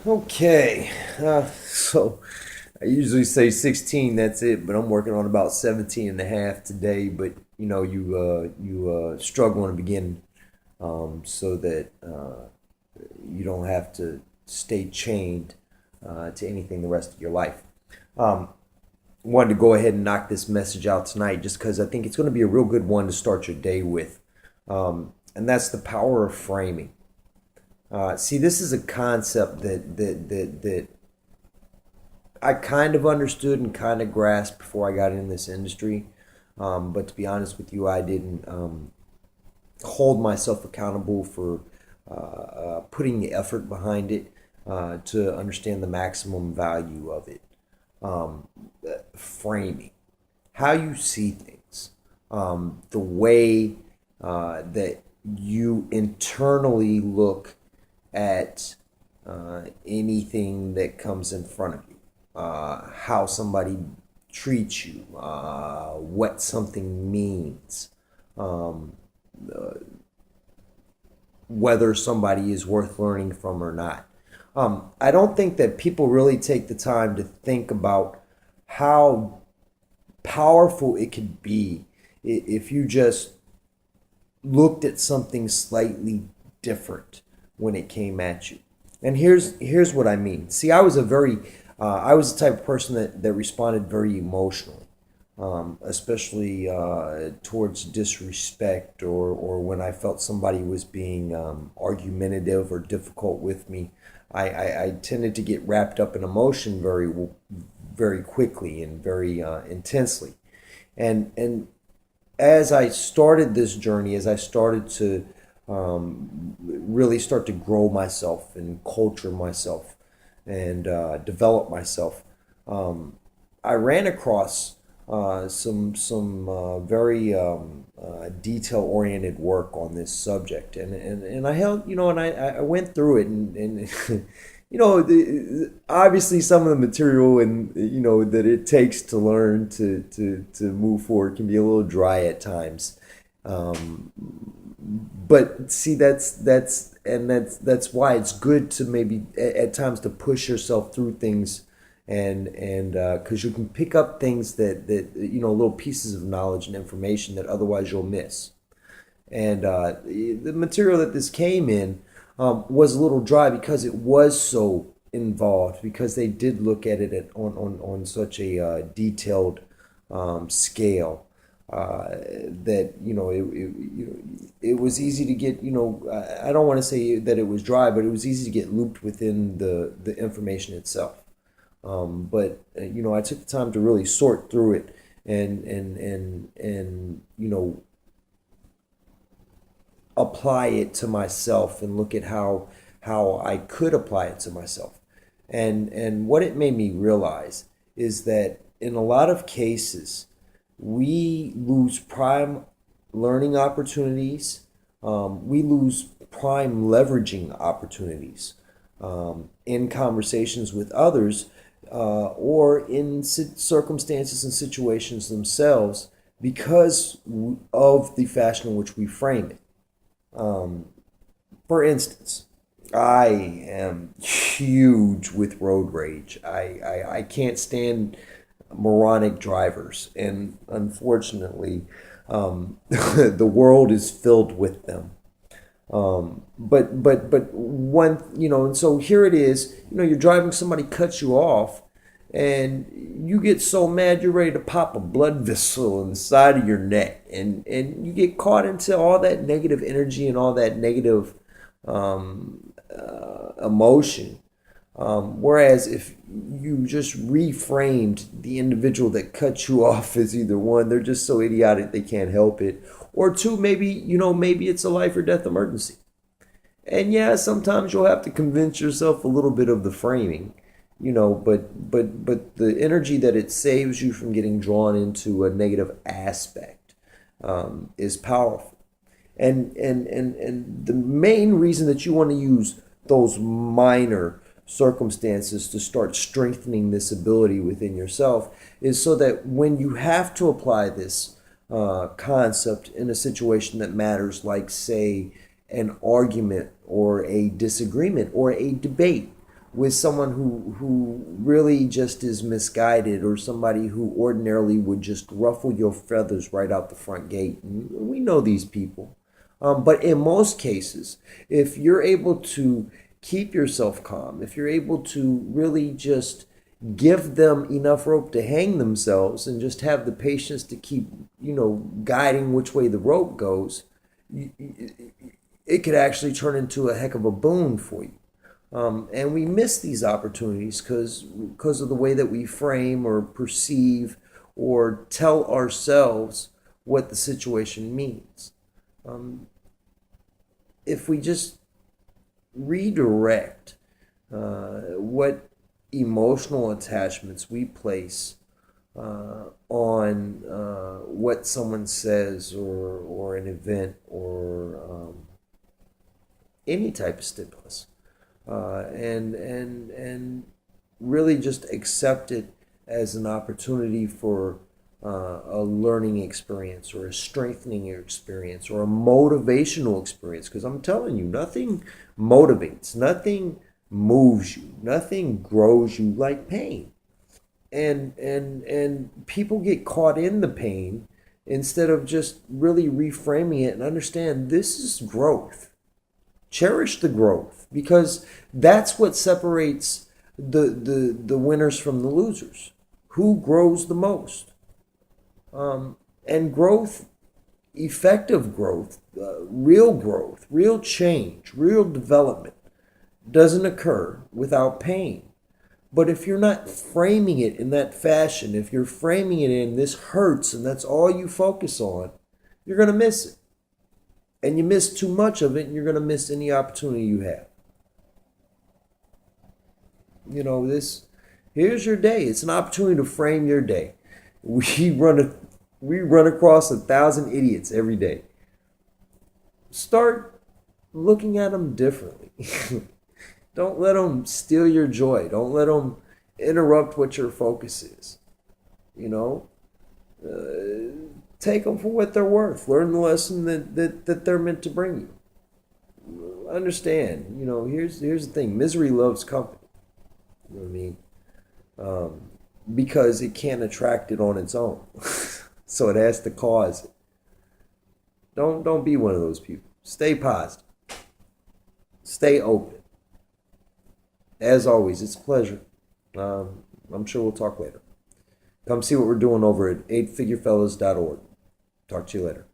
Okay, so I usually say 16, that's it, but I'm working on about 17 and a half today. But you struggle in the beginning, so that you don't have to stay chained to anything the rest of your life. Um, Wanted to go ahead and knock this message out tonight just because I think it's going to be a real good one to start your day with. And that's the power of framing. See, this is a concept that I kind of understood and kind of grasped before I got in this industry. But to be honest with you, I didn't hold myself accountable for putting the effort behind it to understand the maximum value of it. Um, Framing, how you see things, the way that you internally look at anything that comes in front of you, how somebody treats you, what something means, um, uh, whether somebody is worth learning from or not. I don't think that people really take the time to think about how powerful it could be if you just looked at something slightly different when it came at you. And here's what I mean. See, I was the type of person that responded very emotionally, especially towards disrespect or when I felt somebody was being argumentative or difficult with me. I tended to get wrapped up in emotion very quickly and very intensely. And as I started this journey, as I started to really start to grow myself and culture myself and develop myself, I ran across some very detail oriented work on this subject, and I held and I went through it and obviously some of the material and that it takes to learn to move forward can be a little dry at times. But see, that's why it's good to maybe at times to push yourself through things, and because you can pick up things that little pieces of knowledge and information that otherwise you'll miss. And the material that this came in was a little dry because it was so involved, because they did look at it on such a detailed scale, that it was easy to get. I don't want to say that it was dry, but it was easy to get looped within the information itself. But I took the time to really sort through it and apply it to myself and look at how I could apply it to myself. And what it made me realize is that in a lot of cases we lose prime learning opportunities. We lose prime leveraging opportunities in conversations with others, or in circumstances and situations themselves, because of the fashion in which we frame it. Um, for instance, I am huge with road rage. I can't stand moronic drivers, and unfortunately, the world is filled with them. But one, and so here it is. You're driving, somebody cuts you off, and you get so mad you're ready to pop a blood vessel in the side of your neck, and you get caught into all that negative energy and all that negative emotion. Whereas if you just reframed the individual that cut you off as either one, they're just so idiotic they can't help it, or two, maybe it's a life or death emergency. And yeah, sometimes you'll have to convince yourself a little bit of the framing, but the energy that it saves you from getting drawn into a negative aspect is powerful. And the main reason that you want to use those minor circumstances to start strengthening this ability within yourself is so that when you have to apply this concept in a situation that matters, like, say, an argument or a disagreement or a debate, with someone who really just is misguided, or somebody who ordinarily would just ruffle your feathers right out the front gate. And we know these people. But in most cases, if you're able to keep yourself calm, if you're able to really just give them enough rope to hang themselves and just have the patience to keep, guiding which way the rope goes, it could actually turn into a heck of a boon for you. And we miss these opportunities because of the way that we frame or perceive or tell ourselves what the situation means. If we just redirect what emotional attachments we place on what someone says, or an event, or any type of stimulus, and really just accept it as an opportunity for a learning experience, or a strengthening experience, or a motivational experience. Because I'm telling you, nothing motivates, nothing moves you, nothing grows you like pain. And people get caught in the pain instead of just really reframing it and understand this is growth. Cherish the growth, because that's what separates the winners from the losers. Who grows the most? And growth, effective growth, real change, real development doesn't occur without pain. But if you're not framing it in that fashion, if you're framing it in this hurts and that's all you focus on, you're going to miss it. And you miss too much of it, and you're going to miss any opportunity you have. Here's your day. It's an opportunity to frame your day. We run across 1,000 idiots every day. Start looking at them differently. Don't let them steal your joy. Don't let them interrupt what your focus is. Take them for what they're worth. Learn the lesson that they're meant to bring you. Understand, here's the thing. Misery loves company. You know what I mean? Because it can't attract it on its own. So it has to cause it. Don't be one of those people. Stay positive. Stay open. As always, it's a pleasure. I'm sure we'll talk later. Come see what we're doing over at 8figurefellows.org. Talk to you later.